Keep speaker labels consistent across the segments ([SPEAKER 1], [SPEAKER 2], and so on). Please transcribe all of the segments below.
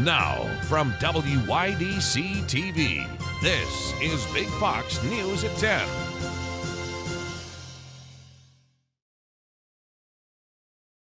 [SPEAKER 1] Now, from WYDC TV, this is Big Fox News at 10.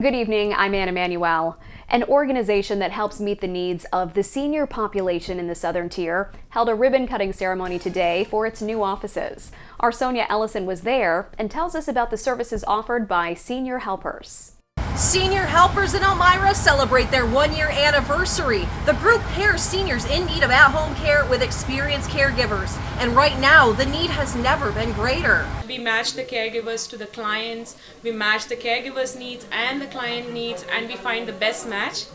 [SPEAKER 2] Good evening, I'm Anna Manuel. An organization that helps meet the needs of the senior population in the Southern Tier held a ribbon-cutting ceremony today for its new offices. Our Sonia Ellison was there and tells us about the services offered by Senior Helpers.
[SPEAKER 3] Senior Helpers in Elmira celebrate their one-year anniversary. The group pairs seniors in need of at-home care with experienced caregivers. And right now, the need has never been greater.
[SPEAKER 4] We match the caregivers to the clients. We match the caregivers' needs and the client needs, and we find the best match.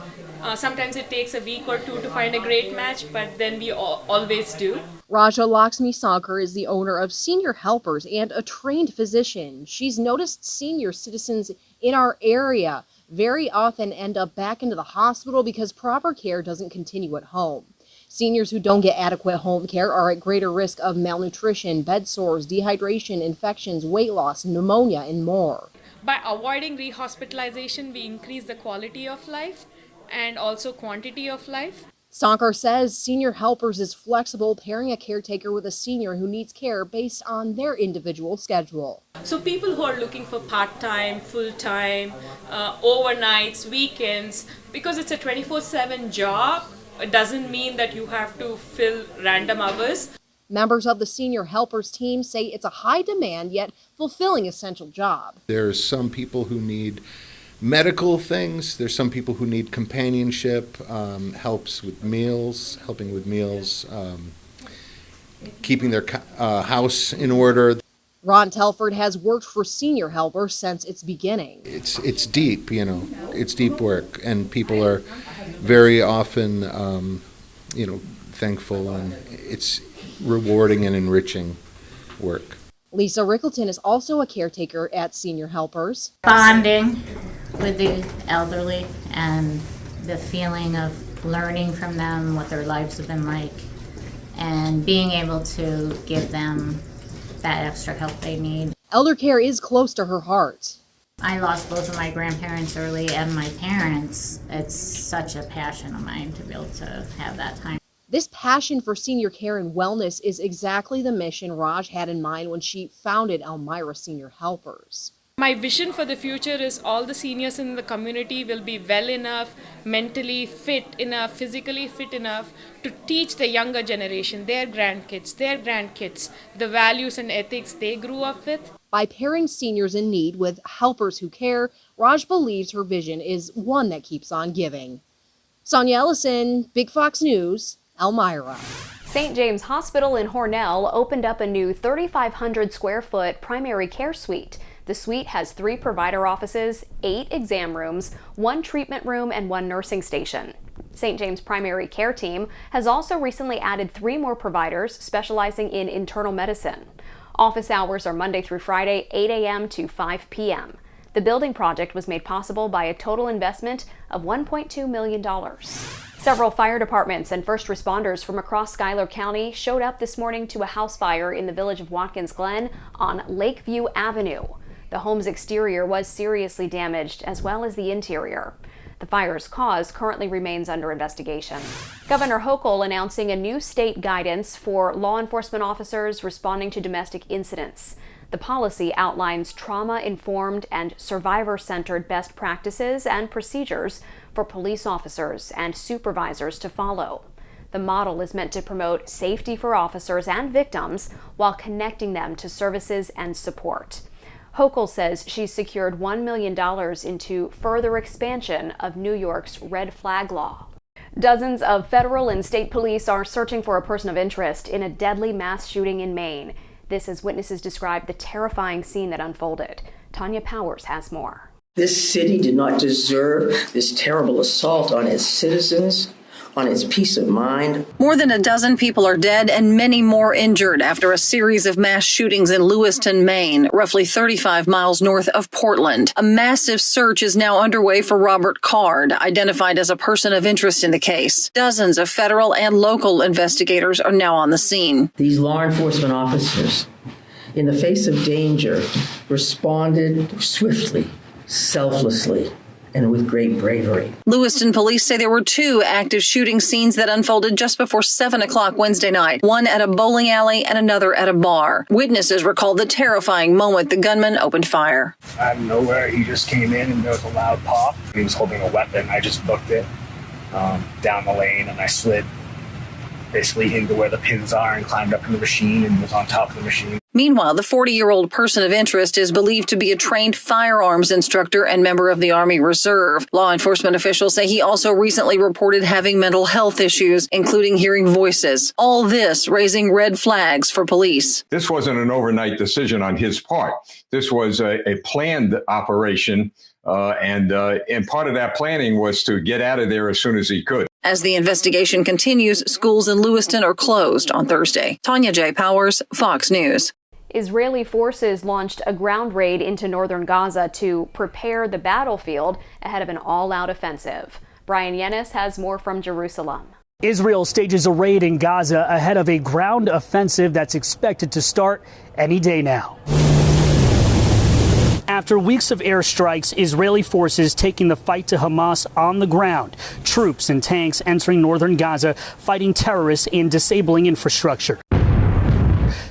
[SPEAKER 4] Sometimes it takes a week or two to find a great match, but then we always do.
[SPEAKER 3] Raja Lakshmi Sankar is the owner of Senior Helpers and a trained physician. She's noticed senior citizens in our area very often end up back into the hospital because proper care doesn't continue at home. Seniors who don't get adequate home care are at greater risk of malnutrition, bed sores, dehydration, infections, weight loss, pneumonia, and more.
[SPEAKER 4] By avoiding rehospitalization, we increase the quality of life and also quantity of life.
[SPEAKER 3] Sankar says Senior Helpers is flexible, pairing a caretaker with a senior who needs care based on their individual schedule.
[SPEAKER 4] So people who are looking for part-time, full-time, overnights, weekends, because it's a 24/7 job, it doesn't mean that you have to fill random hours.
[SPEAKER 3] Members of the Senior Helpers team say it's a high demand yet fulfilling essential job.
[SPEAKER 5] There's some people who need medical things. There's some people who need companionship, helping with meals, keeping their house in order.
[SPEAKER 3] Ron Telford has worked for Senior Helpers since its beginning.
[SPEAKER 5] It's deep, it's deep work, and people are very often, thankful, and it's rewarding and enriching work.
[SPEAKER 3] Lisa Rickleton is also a caretaker at Senior Helpers.
[SPEAKER 6] Bonding with the elderly and the feeling of learning from them what their lives have been like and being able to give them that extra help they need.
[SPEAKER 3] Elder care is close to her heart.
[SPEAKER 6] I lost both of my grandparents early and my parents. It's such a passion of mine to be able to have that time.
[SPEAKER 3] This passion for senior care and wellness is exactly the mission Raj had in mind when she founded Elmira Senior Helpers.
[SPEAKER 4] My vision for the future is all the seniors in the community will be well enough, mentally fit enough, physically fit enough to teach the younger generation, their grandkids, the values and ethics they grew up with.
[SPEAKER 3] By pairing seniors in need with helpers who care, Raj believes her vision is one that keeps on giving. Sonia Ellison, Big Fox News, Elmira.
[SPEAKER 2] St. James Hospital in Hornell opened up a new 3,500 square foot primary care suite. The suite has 3 provider offices, 8 exam rooms, 1 treatment room, and 1 nursing station. St. James Primary Care Team has also recently added 3 more providers specializing in internal medicine. Office hours are Monday through Friday, 8 a.m. to 5 p.m. The building project was made possible by a total investment of $1.2 million. Several fire departments and first responders from across Schuyler County showed up this morning to a house fire in the village of Watkins Glen on Lakeview Avenue. The home's exterior was seriously damaged, as well as the interior. The fire's cause currently remains under investigation. Governor Hochul announcing a new state guidance for law enforcement officers responding to domestic incidents. The policy outlines trauma-informed and survivor-centered best practices and procedures for police officers and supervisors to follow. The model is meant to promote safety for officers and victims while connecting them to services and support. Hochul says she's secured $1 million into further expansion of New York's red flag law. Dozens of federal and state police are searching for a person of interest in a deadly mass shooting in Maine. This as witnesses describe the terrifying scene that unfolded. Tanya Powers has more.
[SPEAKER 7] This city did not deserve this terrible assault on its citizens, on its peace of mind.
[SPEAKER 8] More than a dozen people are dead and many more injured after a series of mass shootings in Lewiston, Maine, roughly 35 miles north of Portland. A massive search is now underway for Robert Card, identified as a person of interest in the case. Dozens of federal and local investigators are now on the scene.
[SPEAKER 7] These law enforcement officers, in the face of danger, responded swiftly, selflessly, and with great bravery.
[SPEAKER 8] Lewiston police say there were 2 active shooting scenes that unfolded just before 7 o'clock Wednesday night, one at a bowling alley and another at a bar. Witnesses recalled the terrifying moment the gunman opened fire.
[SPEAKER 9] Out of nowhere, he just came in and there was a loud pop. He was holding a weapon. I just booked it down the lane, and I slid basically into where the pins are and climbed up in the machine and was on top of the machine.
[SPEAKER 8] Meanwhile, the 40-year-old person of interest is believed to be a trained firearms instructor and member of the Army Reserve. Law enforcement officials say he also recently reported having mental health issues, including hearing voices. All this raising red flags for police.
[SPEAKER 10] This wasn't an overnight decision on his part. This was a planned operation, and part of that planning was to get out of there as soon as he could.
[SPEAKER 8] As the investigation continues, schools in Lewiston are closed on Thursday. Tanya J. Powers, Fox News.
[SPEAKER 2] Israeli forces launched a ground raid into northern Gaza to prepare the battlefield ahead of an all-out offensive. Brian Yennis has more from Jerusalem.
[SPEAKER 11] Israel stages a raid in Gaza ahead of a ground offensive that's expected to start any day now. After weeks of airstrikes, Israeli forces taking the fight to Hamas on the ground. Troops and tanks entering northern Gaza, fighting terrorists and disabling infrastructure,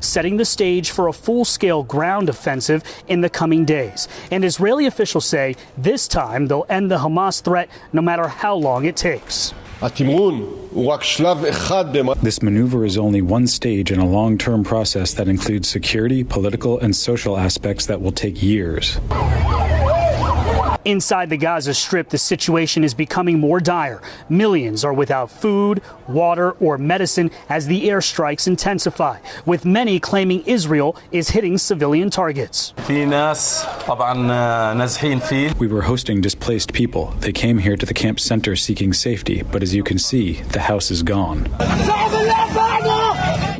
[SPEAKER 11] setting the stage for a full-scale ground offensive in the coming days. And Israeli officials say this time they'll end the Hamas threat no matter how long it takes.
[SPEAKER 12] This maneuver is only one stage in a long-term process that includes security, political, and social aspects that will take years.
[SPEAKER 11] Inside the Gaza Strip, the situation is becoming more dire. Millions are without food, water, or medicine as the airstrikes intensify, with many claiming Israel is hitting civilian targets.
[SPEAKER 12] We were hosting displaced people. They came here to the camp center seeking safety, but as you can see, the house is gone.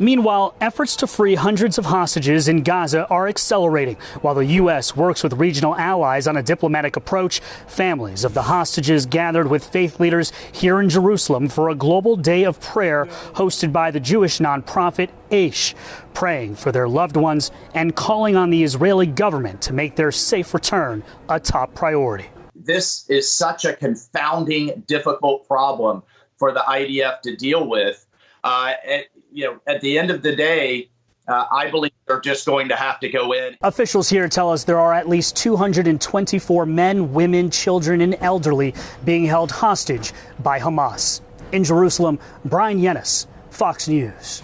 [SPEAKER 11] Meanwhile, efforts to free hundreds of hostages in Gaza are accelerating. While the U.S. works with regional allies on a diplomatic approach, families of the hostages gathered with faith leaders here in Jerusalem for a global day of prayer hosted by the Jewish nonprofit Aish, praying for their loved ones and calling on the Israeli government to make their safe return a top priority.
[SPEAKER 13] This is such a confounding, difficult problem for the IDF to deal with. At the end of the day, I believe they're just going to have to go in.
[SPEAKER 11] Officials here tell us there are at least 224 men, women, children, and elderly being held hostage by Hamas. In Jerusalem, Brian Yennis, Fox News.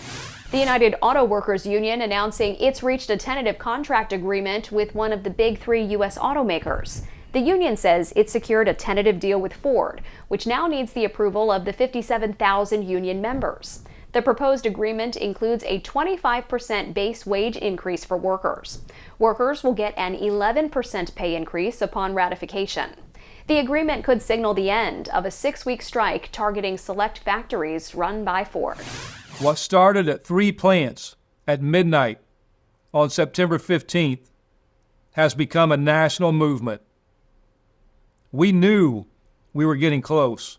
[SPEAKER 2] The United Auto Workers Union announcing it's reached a tentative contract agreement with one of the big 3 U.S. automakers. The union says it secured a tentative deal with Ford, which now needs the approval of the 57,000 union members. The proposed agreement includes a 25% base wage increase for workers. Workers will get an 11% pay increase upon ratification. The agreement could signal the end of a 6-week strike targeting select factories run by Ford.
[SPEAKER 14] What started at 3 plants at midnight on September 15th has become a national movement. We knew we were getting close,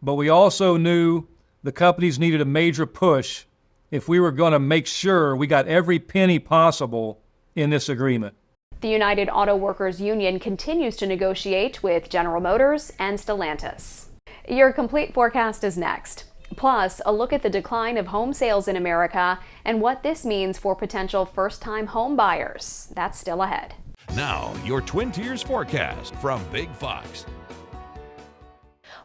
[SPEAKER 14] but we also knew the companies needed a major push if we were going to make sure we got every penny possible in this agreement.
[SPEAKER 2] The United Auto Workers Union continues to negotiate with General Motors and Stellantis. Your complete forecast is next. Plus, a look at the decline of home sales in America and what this means for potential first-time home buyers. That's still ahead.
[SPEAKER 1] Now, your Twin Tiers forecast from Big Fox.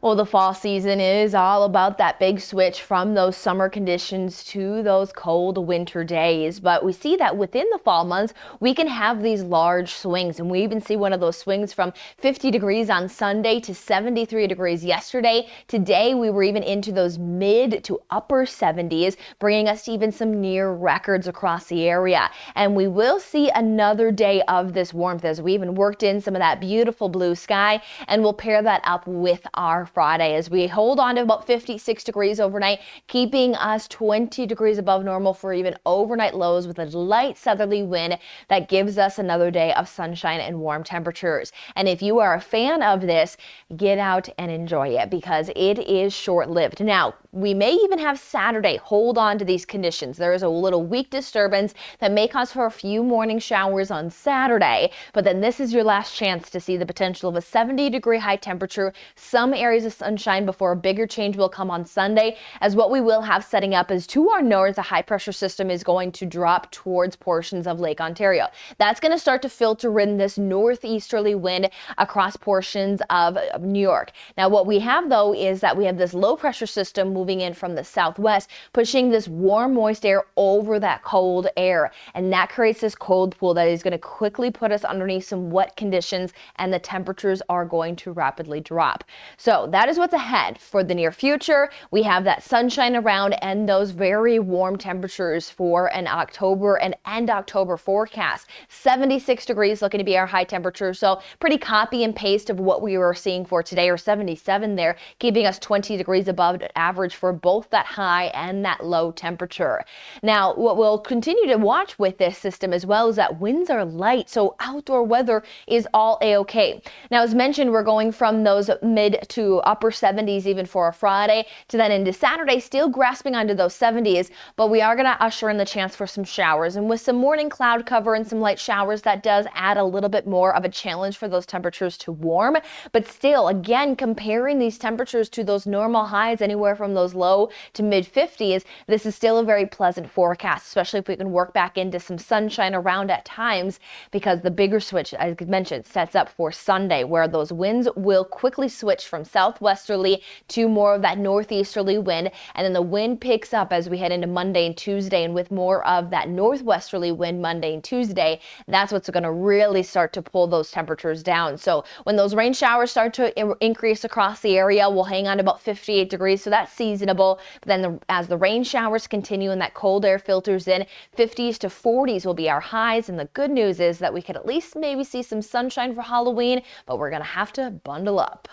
[SPEAKER 15] Well, the fall season is all about that big switch from those summer conditions to those cold winter days. But we see that within the fall months, we can have these large swings. And we even see one of those swings from 50 degrees on Sunday to 73 degrees yesterday. Today, we were even into those mid to upper 70s, bringing us to even some near records across the area. And we will see another day of this warmth as we even worked in some of that beautiful blue sky. And we'll pair that up with our Friday as we hold on to about 56 degrees overnight, keeping us 20 degrees above normal for even overnight lows with a light southerly wind that gives us another day of sunshine and warm temperatures. And if you are a fan of this, get out and enjoy it because it is short-lived. Now, we may even have Saturday hold on to these conditions. There is a little weak disturbance that may cause for a few morning showers on Saturday, but then this is your last chance to see the potential of a 70-degree high temperature, some areas of sunshine before a bigger change will come on Sunday, as what we will have setting up is to our north, a high pressure system is going to drop towards portions of Lake Ontario. That's going to start to filter in this northeasterly wind across portions of New York. Now, what we have though is that we have this low pressure system moving in from the southwest, pushing this warm, moist air over that cold air, and that creates this cold pool that is going to quickly put us underneath some wet conditions, and the temperatures are going to rapidly drop. So that is what's ahead for the near future. We have that sunshine around and those very warm temperatures for an October and end October forecast. 76 degrees looking to be our high temperature, so pretty copy and paste of what we were seeing for today, or 77 there, keeping us 20 degrees above average for both that high and that low temperature. Now, what we'll continue to watch with this system as well is that winds are light, so outdoor weather is all a-okay. Now, as mentioned, we're going from those mid to upper 70s even for a Friday to then into Saturday, still grasping onto those 70s, but we are going to usher in the chance for some showers, and with some morning cloud cover and some light showers, that does add a little bit more of a challenge for those temperatures to warm. But still, again, comparing these temperatures to those normal highs anywhere from those low to mid 50s, this is still a very pleasant forecast, especially if we can work back into some sunshine around at times, because the bigger switch, as I mentioned, sets up for Sunday, where those winds will quickly switch from southwesterly to more of that northeasterly wind, and then the wind picks up as we head into Monday and Tuesday, and with more of that northwesterly wind Monday and Tuesday, that's what's going to really start to pull those temperatures down. So when those rain showers start to increase across the area, we'll hang on to about 58 degrees, so that's seasonable. But then as the rain showers continue and that cold air filters in, 50s to 40s will be our highs, and the good news is that we could at least maybe see some sunshine for Halloween, but we're going to have to bundle up.